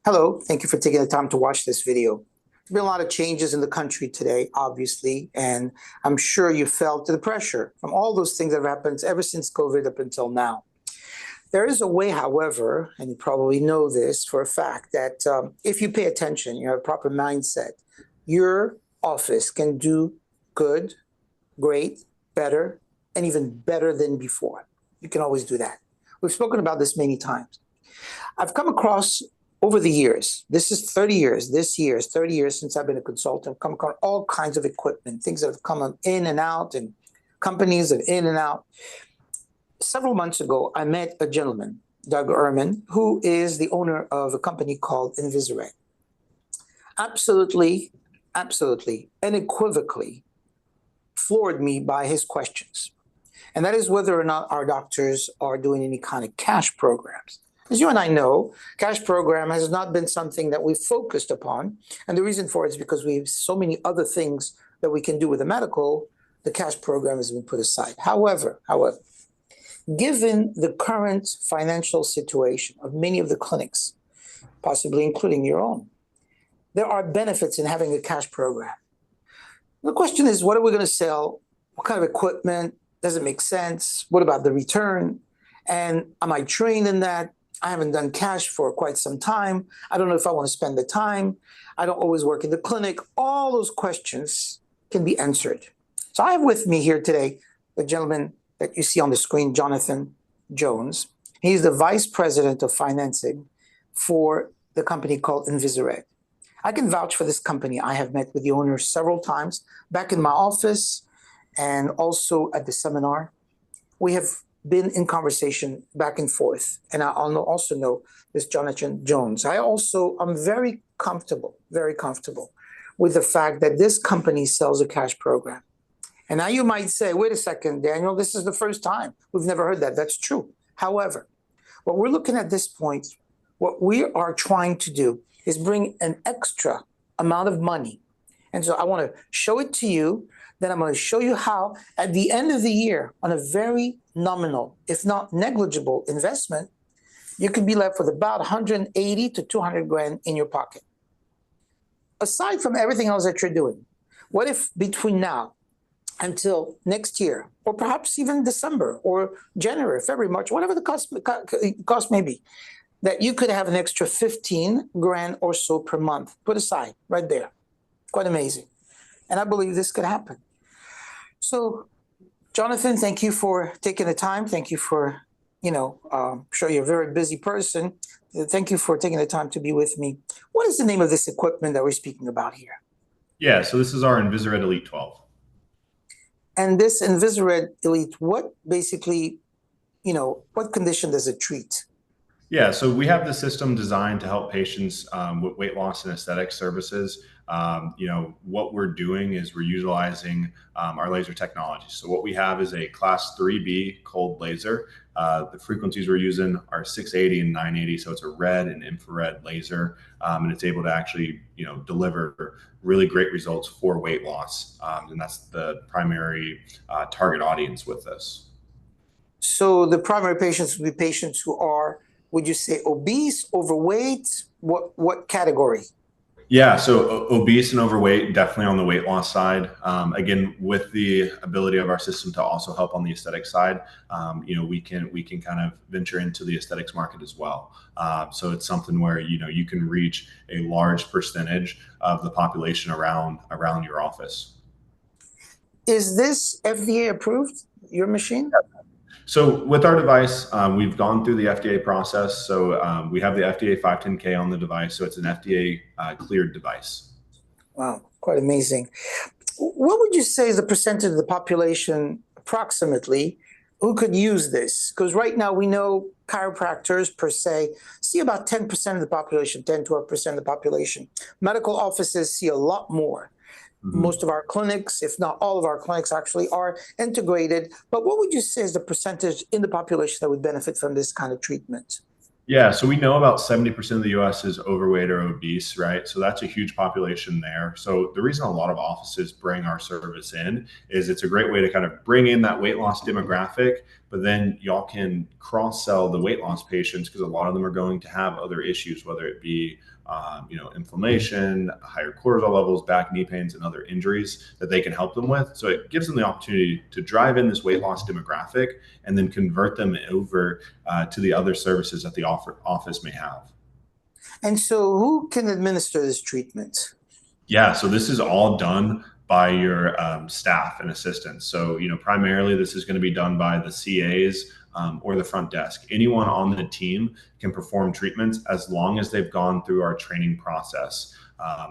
Hello, thank you for taking the time to watch this video. There's been a lot of changes in the country today, obviously, and I'm sure you felt the pressure from all those things that have happened ever since COVID up until now. There is a way, however, and you probably know this for a fact, that if you pay attention, you have a proper mindset, your office can do good, great, better, and even better than before. You can always do that. We've spoken about this many times. I've come across over the years, this is 30 years, this year is 30 years since I've been a consultant, I've come across all kinds of equipment, things that have come in and out, and companies that in and out. Several months ago, I met a gentleman, Doug Ehrman, who is the owner of a company called InvisaRed. Absolutely, unequivocally floored me by his questions. And that is whether or not our doctors are doing any kind of cash programs. As you and I know, cash program has not been something that we've focused upon. And the reason for it is because we have so many other things that we can do with the medical, the cash program has been put aside. However, given the current financial situation of many of the clinics, possibly including your own, there are benefits in having a cash program. The question is, what are we going to sell? What kind of equipment? Does it make sense? What about the return? And am I trained in that? I haven't done cash for quite some time. I don't know if I want to spend the time. I don't always work in the clinic. All those questions can be answered. So I have with me here today the gentleman that you see on the screen, Jonathan Jones. He's the Vice President of Financing for the company called InvisaRed. I can vouch for this company. I have met with the owner several times back in my office and also at the seminar. We have been in conversation back and forth. And I also know this Jonathan Jones. I'm very comfortable with the fact that this company sells a cash program. And now you might say, wait a second, Daniel, this is the first time. We've never heard that. That's true. However, what we're looking at this point, what we are trying to do is bring an extra amount of money. And so I want to show it to you. Then I'm going to show you how, at the end of the year, on a very nominal, if not negligible investment, you can be left with about 180 to 200 grand in your pocket. Aside from everything else that you're doing, what if between now until next year, or perhaps even December or January, February, March, whatever the cost may be, that you could have an extra 15 grand or so per month put aside right there. Quite amazing. And I believe this could happen. So, Jonathan, thank you for taking the time. Thank you for, I'm sure you're a very busy person. Thank you for taking the time to be with me. What is the name of this equipment that we're speaking about here? Yeah, so this is our InvisaRed Elite 12. And this InvisaRed Elite, what basically, what condition does it treat? Yeah, so we have the system designed to help patients with weight loss and aesthetic services. What we're doing is we're utilizing our laser technology. So what we have is a class 3B cold laser. The frequencies we're using are 680 and 980. So it's a red and infrared laser, and it's able to actually, deliver really great results for weight loss. And that's the primary target audience with this. So the primary patients will be patients who are, would you say, obese, overweight? What category? Yeah, so obese and overweight, definitely on the weight loss side. Again, with the ability of our system to also help on the aesthetic side, we can kind of venture into the aesthetics market as well. So it's something where you can reach a large percentage of the population around your office. Is this FDA approved, your machine? So with our device, we've gone through the FDA process. So we have the FDA 510K on the device. So it's an FDA cleared device. Wow, quite amazing. What would you say is the percentage of the population approximately who could use this? Because right now we know chiropractors per se see about 10% of the population, 10, 12% of the population. Medical offices see a lot more. Most of our clinics, if not all of our clinics actually, are integrated. But what would you say is the percentage in the population that would benefit from this kind of treatment? Yeah, so we know about 70% of the US is overweight or obese, right? So that's a huge population there. So the reason a lot of offices bring our service in is it's a great way to kind of bring in that weight loss demographic, but then y'all can cross sell the weight loss patients because a lot of them are going to have other issues, whether it be inflammation, higher cortisol levels, back, knee pains, and other injuries that they can help them with. So it gives them the opportunity to drive in this weight loss demographic and then convert them over to the other services that the office may have. And so who can administer this treatment? Yeah, so this is all done by your staff and assistants. So, primarily this is going to be done by the CAs or the front desk. Anyone on the team can perform treatments as long as they've gone through our training process,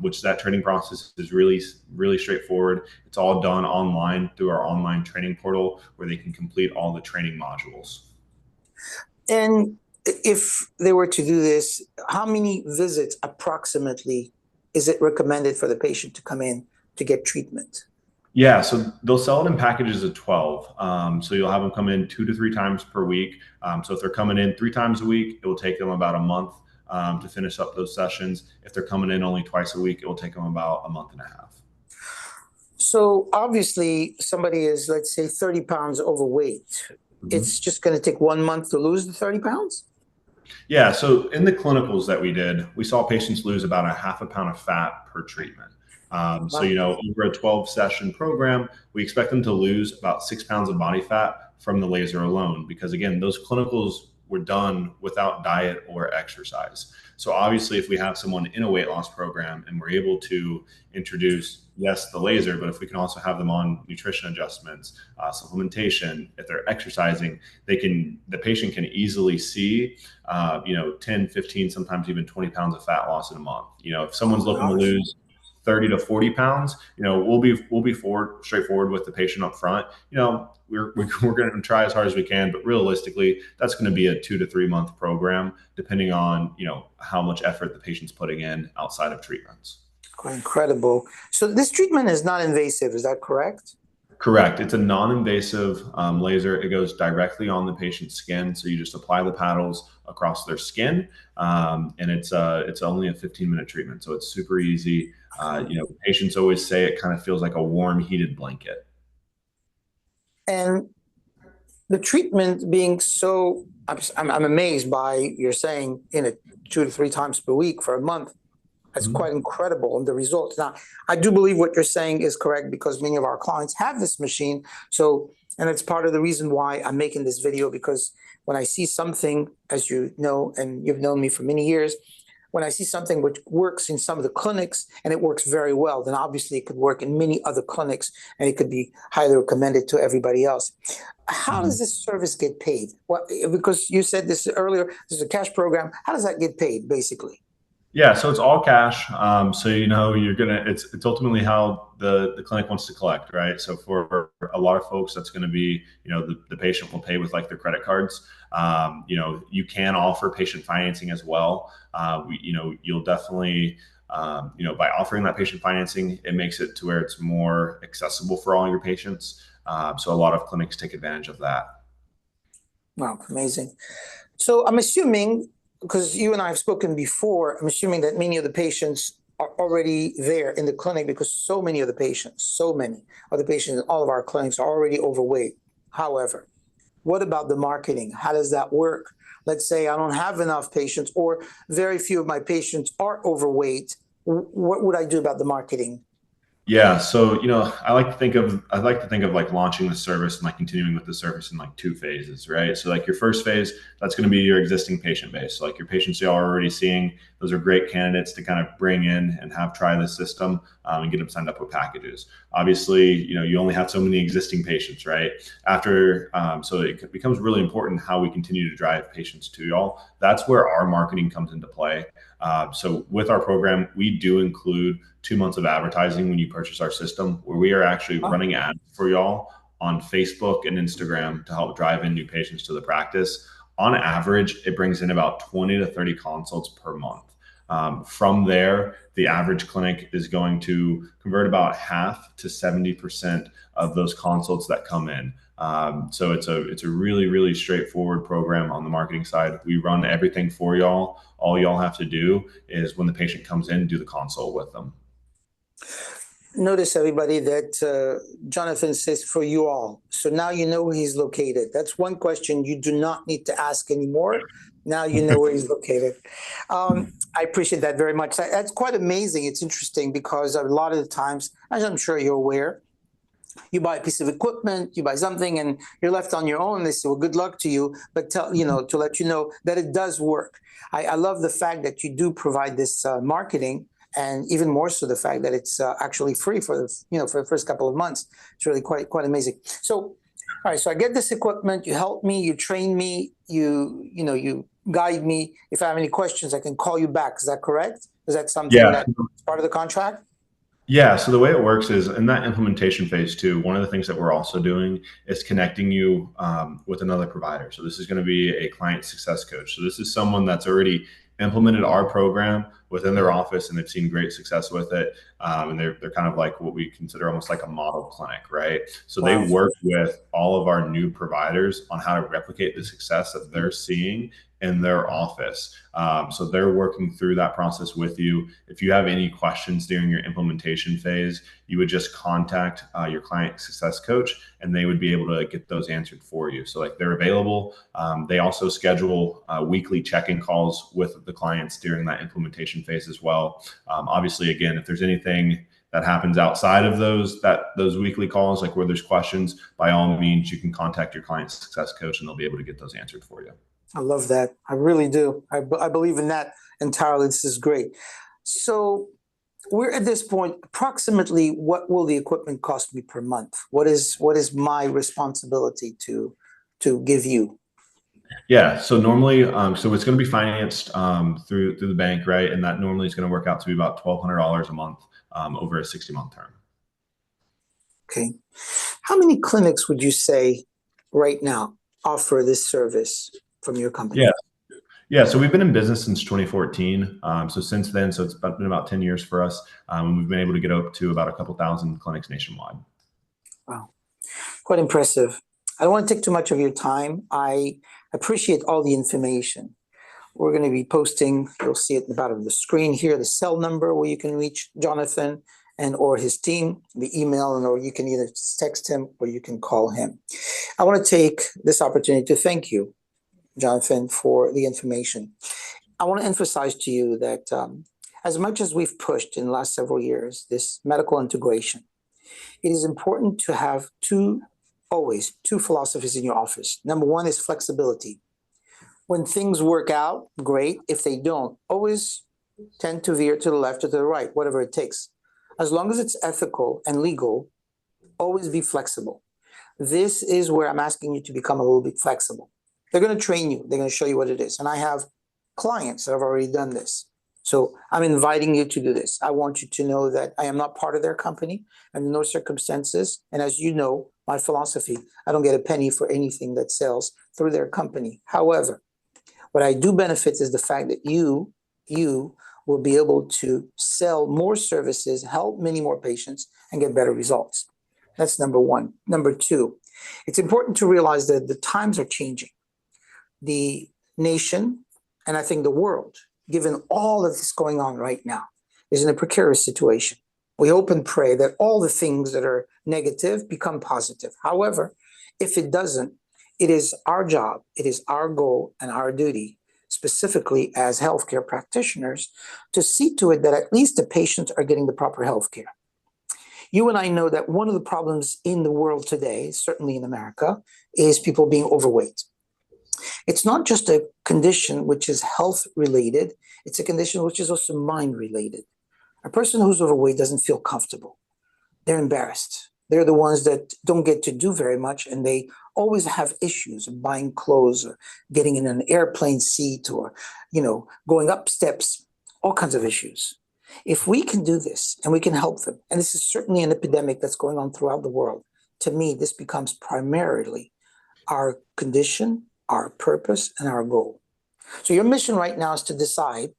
which that training process is really, really straightforward. It's all done online through our online training portal where they can complete all the training modules. And if they were to do this, how many visits approximately is it recommended for the patient to come in to get treatment? Yeah, so they'll sell it in packages of 12. So you'll have them come in 2 to 3 times per week. So if they're coming in 3 times a week, it will take them about a month to finish up those sessions. If they're coming in only twice a week, it will take them about a month and a half. So obviously somebody is, let's say, 30 pounds overweight. Mm-hmm. It's just going to take 1 month to lose the 30 pounds? Yeah, so in the clinicals that we did, we saw patients lose about a half a pound of fat per treatment. So, over a 12-session program, we expect them to lose about 6 pounds of body fat from the laser alone, because again, those clinicals were done without diet or exercise. So obviously, if we have someone in a weight loss program and we're able to introduce, yes, the laser, but if we can also have them on nutrition adjustments, supplementation, if they're exercising, the patient can easily see, 10, 15, sometimes even 20 pounds of fat loss in a month. If someone's looking to lose 30 to 40 pounds, we'll be straightforward with the patient up front. We're going to try as hard as we can, but realistically, that's going to be a 2 to 3 month program, depending on, how much effort the patient's putting in outside of treatments. Quite incredible. So this treatment is not invasive, is that correct? Correct. It's a non-invasive laser. It goes directly on the patient's skin. So you just apply the paddles across their skin, and it's only a 15-minute treatment. So it's super easy. Patients always say it kind of feels like a warm, heated blanket. And the treatment being so, I'm amazed by you're saying 2 to 3 times per week for a month. That's quite incredible, and the results. Now, I do believe what you're saying is correct because many of our clients have this machine. So, and it's part of the reason why I'm making this video, because when I see something, as you know, and you've known me for many years, when I see something which works in some of the clinics and it works very well, then obviously it could work in many other clinics and it could be highly recommended to everybody else. How does this service get paid? Well, because you said this earlier, this is a cash program. How does that get paid, basically? Yeah, so it's all cash. So it's ultimately how the clinic wants to collect, right? So for a lot of folks, that's going to be, the patient will pay with like their credit cards. You can offer patient financing as well. You'll definitely, by offering that patient financing, it makes it to where it's more accessible for all your patients. So a lot of clinics take advantage of that. Wow, amazing. So I'm assuming, because you and I have spoken before, I'm assuming that many of the patients are already there in the clinic because so many of the patients in all of our clinics are already overweight. However, what about the marketing? How does that work? Let's say I don't have enough patients or very few of my patients are overweight. What would I do about the marketing? Yeah, so I like to think of like launching the service and like continuing with the service in like 2 phases, right? So like your first phase, that's going to be your existing patient base. So like your patients you're already seeing, those are great candidates to kind of bring in and have try the system and get them signed up with packages. Obviously, you only have so many existing patients, right? After, so it becomes really important how we continue to drive patients to y'all. That's where our marketing comes into play. So with our program, we do include 2 months of advertising when you purchase our system, where we are actually running ads for y'all on Facebook and Instagram to help drive in new patients to the practice. On average, it brings in about 20 to 30 consults per month. From there, the average clinic is going to convert about half to 70% of those consults that come in. So it's a really, really straightforward program on the marketing side. We run everything for y'all. All y'all have to do is when the patient comes in, do the consult with them. Notice, everybody, that Jonathan says for you all. So now you know where he's located. That's one question you do not need to ask anymore. Now you know where he's located. I appreciate that very much. That's quite amazing. It's interesting because a lot of the times, as I'm sure you're aware, you buy a piece of equipment, you buy something, and you're left on your own. They say, "Well, good luck to you," but to let you know that it does work. I love the fact that you do provide this marketing, and even more so the fact that it's actually free for for the first couple of months. It's really quite amazing. So, all right, so I get this equipment. You help me, you train me, you guide me. If I have any questions, I can call you back. Is that correct? Is that something Yeah. that's part of the contract? Yeah, so the way it works is in that implementation phase too, one of the things that we're also doing is connecting you with another provider. So this is going to be a client success coach. So this is someone that's already implemented our program within their office and they've seen great success with it. And they're kind of like what we consider almost like a model clinic, right? So they Wow. work with all of our new providers on how to replicate the success that they're seeing in their office. So they're working through that process with you. If you have any questions during your implementation phase, you would just contact your client success coach and they would be able to get those answered for you. So like they're available. They also schedule weekly check-in calls with the clients during that implementation phase as well. Obviously, again, if there's anything that happens outside of those weekly calls, like where there's questions, by all means, you can contact your client success coach and they'll be able to get those answered for you. I love that. I really do. I believe in that entirely. This is great. So we're at this point, approximately what will the equipment cost me per month? What is my responsibility to give you? Yeah. So normally, so it's going to be financed through the bank, right? And that normally is going to work out to be about $1,200 a month over a 60-month term. Okay. How many clinics would you say right now offer this service from your company? Yeah. Yeah, so we've been in business since 2014. So since then, so it's been about 10 years for us. We've been able to get up to about a couple thousand clinics nationwide. Wow, quite impressive. I don't want to take too much of your time. I appreciate all the information. We're going to be posting, you'll see it at the bottom of the screen here, the cell number where you can reach Jonathan and or his team, the email, and or you can either text him or you can call him. I want to take this opportunity to thank you, Jonathan, for the information. I want to emphasize to you that as much as we've pushed in the last several years, this medical integration, it is important to have always two philosophies in your office. Number one is flexibility. When things work out, great. If they don't, always tend to veer to the left or to the right, whatever it takes. As long as it's ethical and legal, always be flexible. This is where I'm asking you to become a little bit flexible. They're going to train you. They're going to show you what it is. And I have clients that have already done this. So I'm inviting you to do this. I want you to know that I am not part of their company under no circumstances. And as you know, my philosophy, I don't get a penny for anything that sells through their company. However, what I do benefit is the fact that you will be able to sell more services, help many more patients, and get better results. That's number one. Number two, it's important to realize that the times are changing. The nation, and I think the world, given all of this going on right now, is in a precarious situation. We hope and pray that all the things that are negative become positive. However, if it doesn't, it is our job, it is our goal and our duty, specifically as healthcare practitioners, to see to it that at least the patients are getting the proper healthcare. You and I know that one of the problems in the world today, certainly in America, is people being overweight. It's not just a condition which is health related, it's a condition which is also mind related. A person who's overweight doesn't feel comfortable. They're embarrassed. They're the ones that don't get to do very much, and they always have issues of buying clothes or getting in an airplane seat or, going up steps, all kinds of issues. If we can do this and we can help them, and this is certainly an epidemic that's going on throughout the world, to me, this becomes primarily our condition, our purpose, and our goal. So your mission right now is to decide,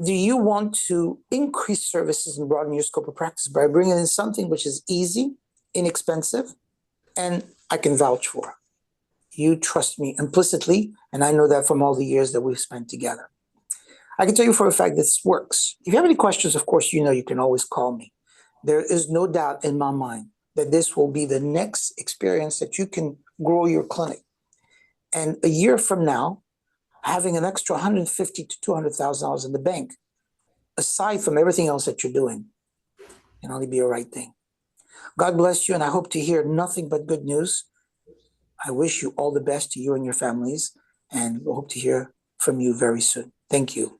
do you want to increase services and broaden your scope of practice by bringing in something which is easy, inexpensive, and I can vouch for? You trust me implicitly, and I know that from all the years that we've spent together. I can tell you for a fact this works. If you have any questions, of course, you can always call me. there is no doubt in my mind that this will be the next experience that you can grow your clinic. And a year from now, having an extra 150 to $200,000 in the bank, aside from everything else that you're doing, can only be a right thing. God bless you, and I hope to hear nothing but good news. I wish you all the best to you and your families, and hope to hear from you very soon. Thank you.